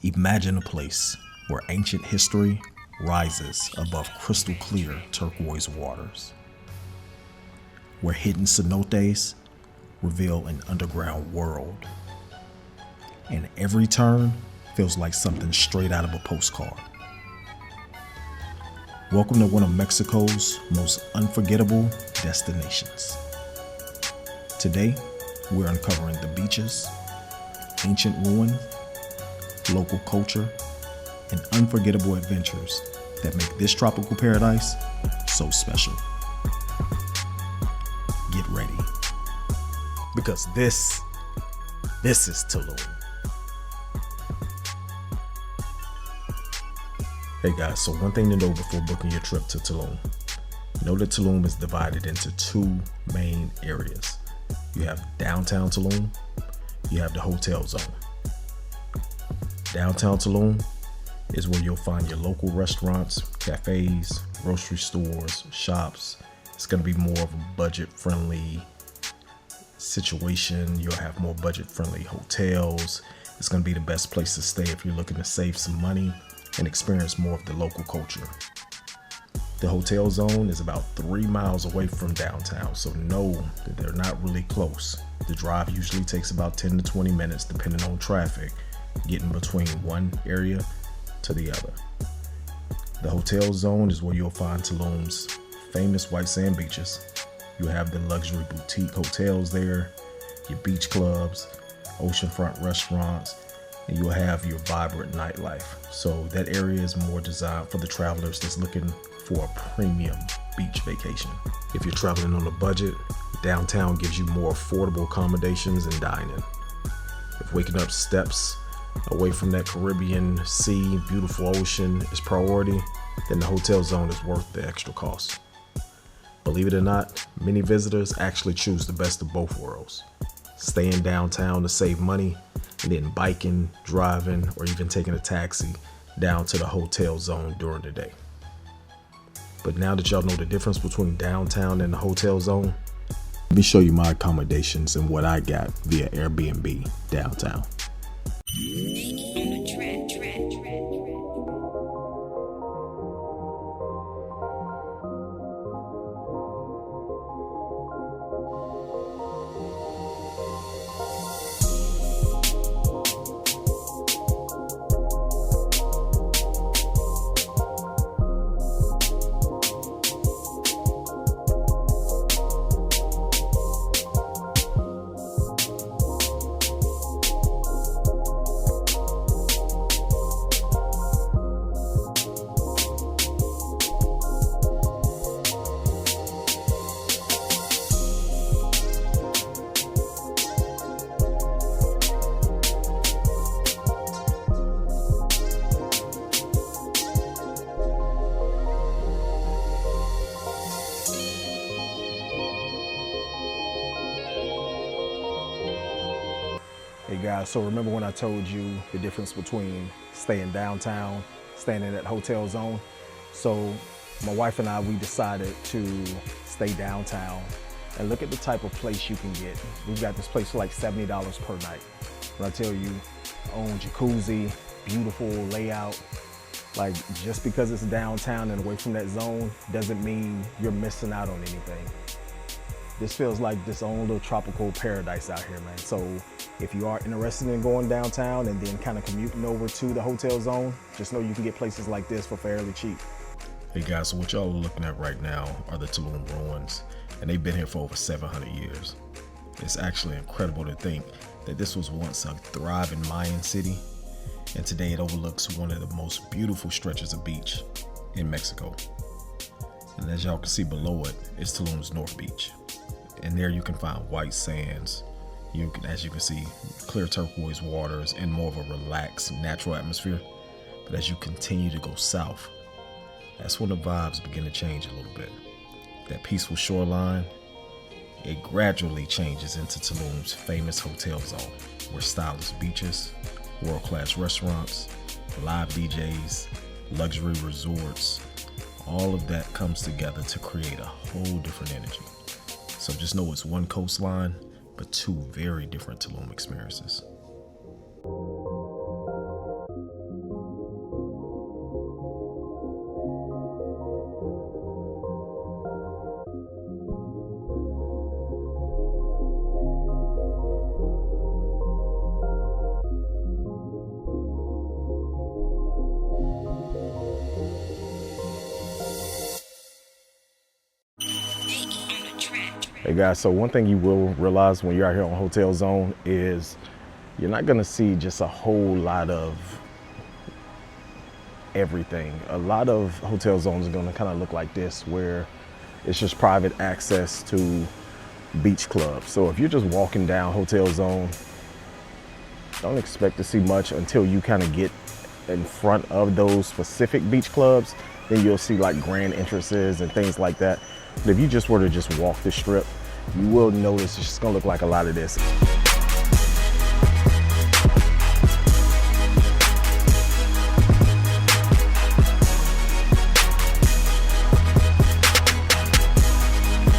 Imagine a place where ancient history rises above crystal clear turquoise waters, where hidden cenotes reveal an underground world, and every turn feels like something straight out of a postcard. Welcome to one of Mexico's most unforgettable destinations. Today, we're uncovering the beaches, ancient ruins, local culture, and unforgettable adventures that make this tropical paradise so special. Get ready, because this is Tulum. Hey guys, so one thing to know before booking your trip to Tulum. Know that Tulum is divided into two main areas. You have Downtown Tulum, you have the hotel zone. Downtown Tulum is where you'll find your local restaurants, cafes, grocery stores, shops. It's going to be more of a budget-friendly situation. You'll have more budget-friendly hotels. It's going to be the best place to stay if you're looking to save some money and experience more of the local culture. The hotel zone is about 3 miles away from downtown, so know that they're not really close. The drive usually takes about 10 to 20 minutes depending on traffic, getting between one area to the other. The hotel zone is where you'll find Tulum's famous white sand beaches. You'll have the luxury boutique hotels there, your beach clubs, oceanfront restaurants, and you'll have your vibrant nightlife. So that area is more designed for the travelers that's looking for a premium beach vacation. If you're traveling on a budget, downtown gives you more affordable accommodations and dining. If waking up steps away from that Caribbean sea, beautiful ocean is priority, then the hotel zone is worth the extra cost. Believe it or not, many visitors actually choose the best of both worlds. Staying downtown to save money, and then biking, driving, or even taking a taxi down to the hotel zone during the day. But now that y'all know the difference between downtown and the hotel zone, let me show you my accommodations and what I got via Airbnb downtown. Hey guys, so remember when I told you the difference between staying downtown, staying in that hotel zone? So my wife and I, we decided to stay downtown and look at the type of place you can get. We've got this place for like $70 per night. When I tell you, own jacuzzi, beautiful layout, like just because it's downtown and away from that zone doesn't mean you're missing out on anything. This feels like this own little tropical paradise out here, man. So if you are interested in going downtown and then kind of commuting over to the hotel zone, just know you can get places like this for fairly cheap. Hey guys, so what y'all are looking at right now are the Tulum Ruins, and they've been here for over 700 years. It's actually incredible to think that this was once a thriving Mayan city, and today it overlooks one of the most beautiful stretches of beach in Mexico. And as y'all can see below it, it's Tulum's North Beach. And there you can find white sands. As you can see, clear turquoise waters and more of a relaxed, natural atmosphere. But as you continue to go south, that's when the vibes begin to change a little bit. That peaceful shoreline, it gradually changes into Tulum's famous hotel zone, where stylish beaches, world-class restaurants, live DJs, luxury resorts, all of that comes together to create a whole different energy. So just know it's one coastline, but two very different Tulum experiences. Hey guys, so one thing you will realize when you're out here on Hotel Zone is you're not gonna see just a whole lot of everything. A lot of hotel zones are gonna kind of look like this, where it's just private access to beach clubs. So if you're just walking down Hotel Zone, don't expect to see much until you kind of get in front of those specific beach clubs. Then you'll see like grand entrances and things like that. But if you just were to just walk the strip, you will notice it's just gonna look like a lot of this.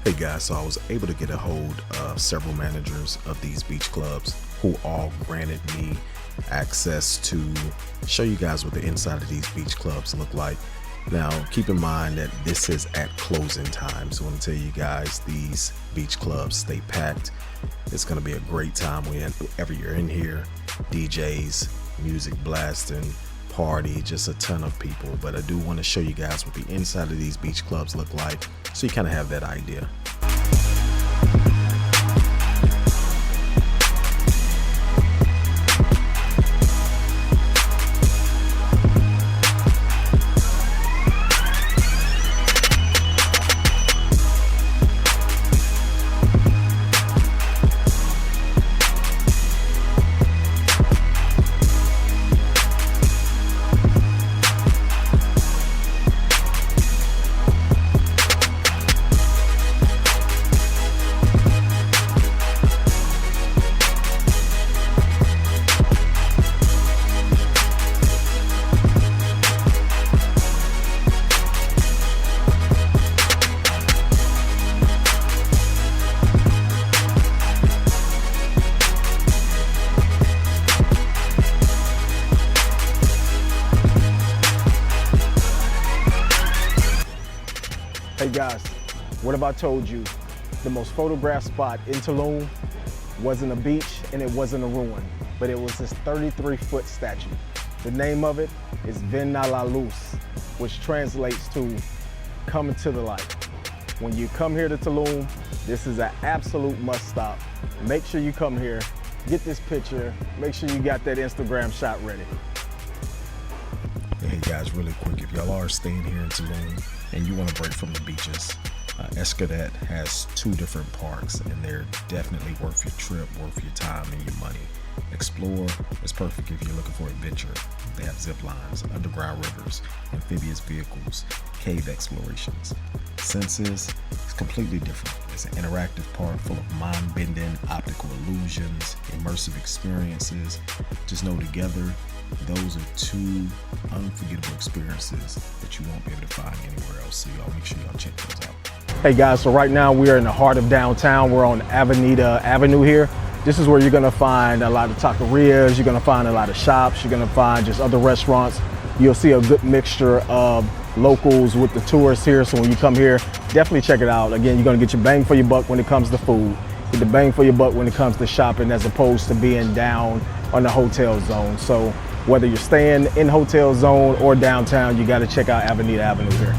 Hey guys, so I was able to get a hold of several managers of these beach clubs who all granted me access to show you guys what the inside of these beach clubs look like. Now, keep in mind that this is at closing time. So I want to tell you guys, these beach clubs stay packed. It's going to be a great time whenever you're in here. DJs, music blasting, party, just a ton of people. But I do want to show you guys what the inside of these beach clubs look like, so you kind of have that idea. Hey guys, what have I told you? The most photographed spot in Tulum wasn't a beach and it wasn't a ruin, but it was this 33-foot statue. The name of it is Ven a la Luz, which translates to coming to the light. When you come here to Tulum, this is an absolute must stop. Make sure you come here, get this picture, make sure you got that Instagram shot ready. Hey guys, really quick, if y'all are staying here in Tulum and you want to break from the beaches, Cenotes has 2 different parks, and they're definitely worth your trip, worth your time and your money. Explore is perfect if you're looking for adventure. They have zip lines, underground rivers, amphibious vehicles, cave explorations. Senses is completely different. It's an interactive park full of mind-bending optical illusions, immersive experiences. Just know together, those are 2 unforgettable experiences that you won't be able to find anywhere else. So y'all make sure y'all check those out. Hey guys, so right now we are in the heart of downtown. We're on Avenida Avenue here. This is where you're gonna find a lot of taquerias, you're gonna find a lot of shops, you're gonna find just other restaurants. You'll see a good mixture of locals with the tourists here. So when you come here, definitely check it out. Again, you're gonna get your bang for your buck when it comes to food, get the bang for your buck when it comes to shopping, as opposed to being down on the Hotel Zone. So whether you're staying in Hotel Zone or downtown, you gotta check out Avenida Avenue here.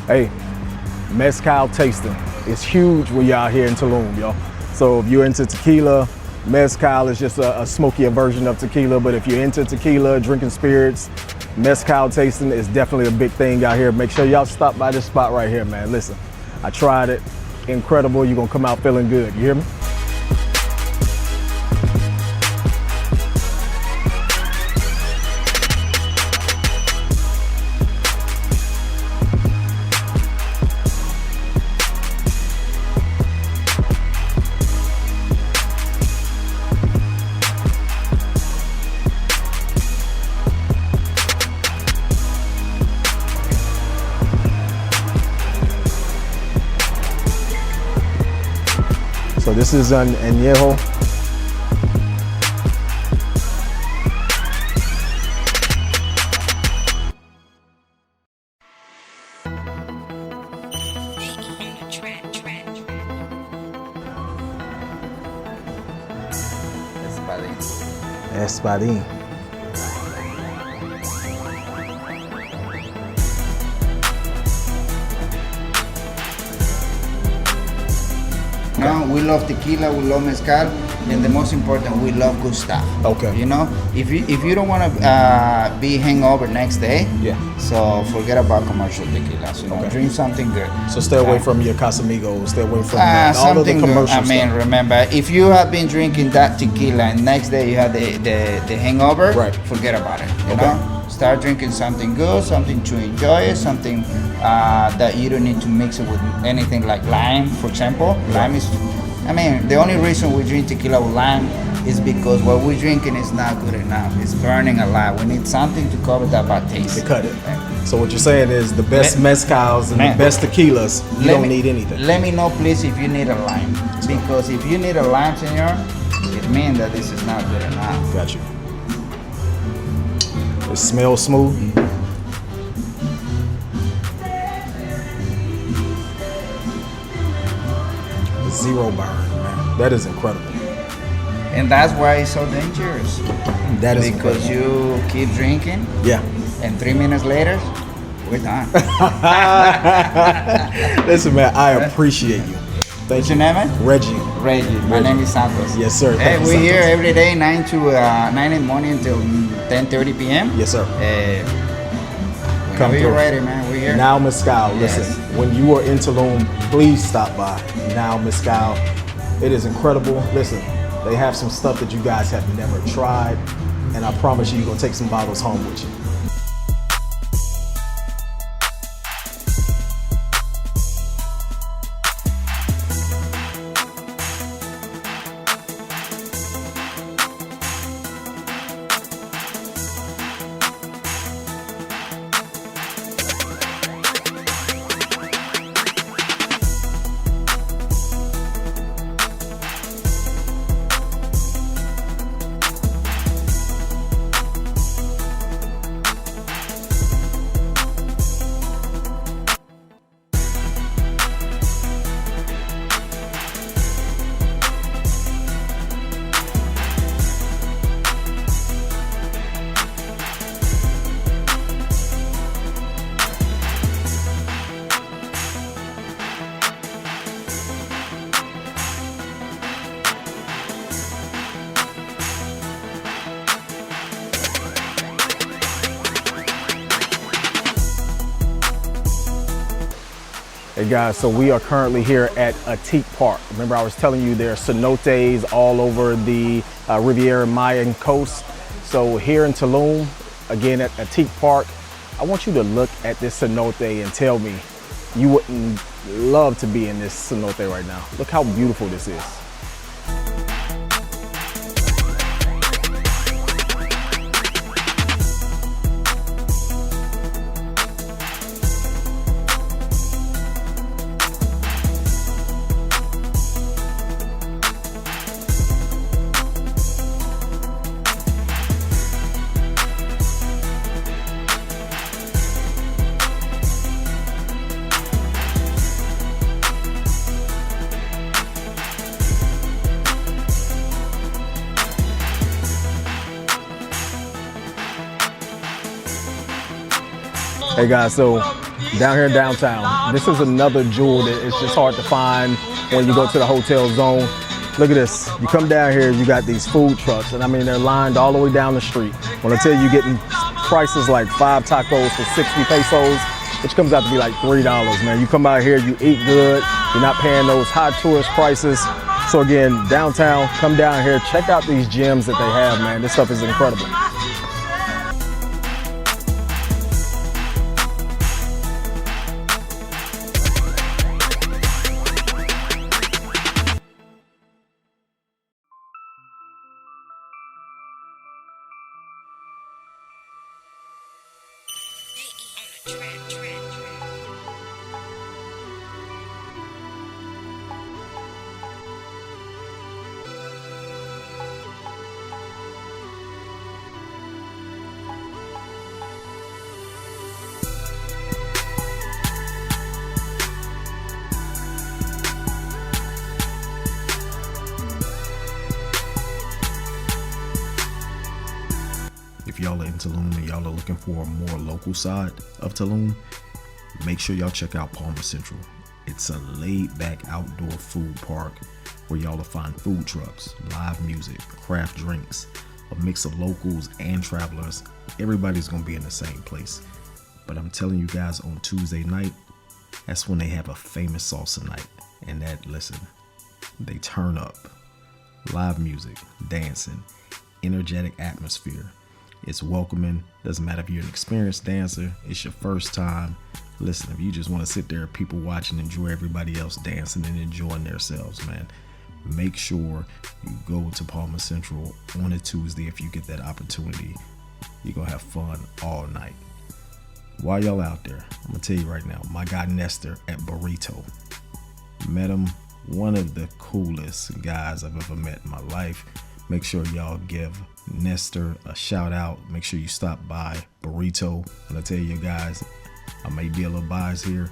Hey, Mezcal tasting is huge when you're out here in Tulum, y'all. So if you're into tequila, Mezcal is just a smokier version of tequila. But if you're into tequila, drinking spirits, Mezcal tasting is definitely a big thing out here. Make sure y'all stop by this spot right here, man. Listen, I tried it, incredible. You're gonna come out feeling good, you hear me? this is an añejo. Espadín. No, we love tequila, we love mezcal, and the most important, we love good stuff. Okay. You know, if you don't want to be hangover next day, Yeah. so forget about commercial tequilas. You know, Okay. drink something good. So stay away from your Casamigos, stay away from all of the Something good. commercial I mean, stuff. remember, if you have been drinking that tequila and next day you have the hangover, Right. forget about it. You Okay. know, start drinking something good, something to enjoy, something that you don't need to mix it with anything like lime, for example. Lime is, I mean, the only reason we drink tequila with lime is because what we're drinking is not good enough. It's burning a lot. We need something to cover that bad taste. To cut it. So what you're saying is the best mezcals and the best tequilas, you don't need anything. Let me know, please, if you need a lime. Because if you need a lime, senor, it means that this is not good enough. Got you. It smells smooth. Zero burn, man. That is incredible. And that's why it's so dangerous. That is because incredible. you keep drinking, Yeah. and 3 minutes later, we're done. Listen, man, I appreciate you. Thank What's you. your name, man? Reggie. Reggie. My name is Santos. Yes, sir. Hey, Thank you, we're here Santos. every day, 9 in the morning until 10:30 p.m. Yes, sir. Come Whenever you're through. ready, man. We're here. Now Mezcal. Yes. Listen, when you are in Tulum, please stop by Now Mezcal. It is incredible. Listen, they have some stuff that you guys have never tried, and I promise you, you're gonna take some bottles home with you. Hey guys, so we are currently here at Atik Park. Remember I was telling you there are cenotes all over the Riviera Mayan coast. So here in Tulum, again at Atik Park, I want you to look at this cenote and tell me you wouldn't love to be in this cenote right now. Look how beautiful this is. Hey guys, so down here in downtown, this is another jewel that it's just hard to find when you go to the hotel zone. Look at this. You come down here, you got these food trucks, and I mean, they're lined all the way down the street. When I tell you, you're getting prices like 5 tacos for 60 pesos, which comes out to be like $3, man. You come out here, you eat good, you're not paying those high tourist prices. So again, downtown, come down here, check out these gyms that they have, man. This stuff is incredible. if y'all are in Tulum and y'all are looking for a more local side of Tulum, make sure y'all check out Palma Central. It's a laid-back outdoor food park where y'all will find food trucks, live music, craft drinks, a mix of locals and travelers. Everybody's gonna be in the same place. But I'm telling you guys, on Tuesday night, that's when they have a famous salsa night. And listen, they turn up. Live music, dancing, energetic atmosphere. It's welcoming. Doesn't matter if you're an experienced dancer, it's your first time. Listen, if you just want to sit there, people watching, enjoy everybody else dancing and enjoying themselves, man, make sure you go to Palma Central on a Tuesday if you get that opportunity. You're going to have fun all night. While y'all out there, I'm going to tell you right now, my guy Nestor at Burrito, met him, one of the coolest guys I've ever met in my life. Make sure y'all give Nestor a shout out. Make sure you stop by Burrito. And I tell you guys, I may be a little biased here,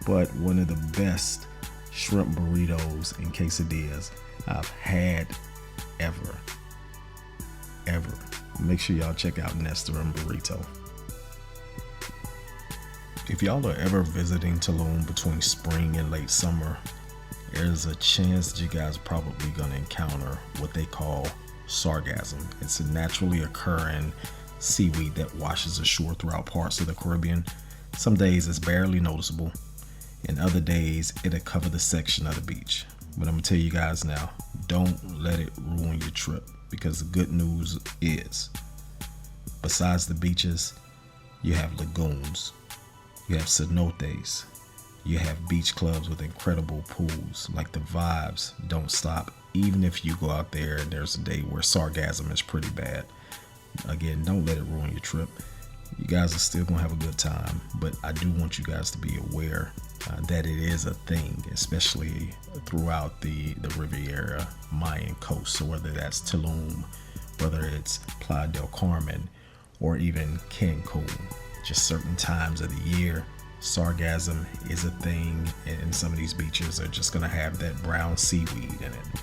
but one of the best shrimp burritos and quesadillas I've had ever. Make sure y'all check out Nestor and Burrito. If y'all are ever visiting Tulum between spring and late summer, there's a chance that you guys are probably going to encounter what they call sargassum. It's a naturally occurring seaweed that washes ashore throughout parts of the Caribbean. Some days it's barely noticeable, and other days it'll cover the section of the beach. But I'm going to tell you guys now, don't let it ruin your trip, because the good news is, besides the beaches, you have lagoons, you have cenotes, you have beach clubs with incredible pools. Like, the vibes don't stop, even if you go out there and there's a day where sargassum is pretty bad. Again, don't let it ruin your trip. You guys are still gonna have a good time, but I do want you guys to be aware that it is a thing, especially throughout the Riviera Mayan coast. So whether that's Tulum, whether it's Playa del Carmen, or even Cancun, just certain times of the year, sargassum is a thing, and some of these beaches are just gonna have that brown seaweed in it.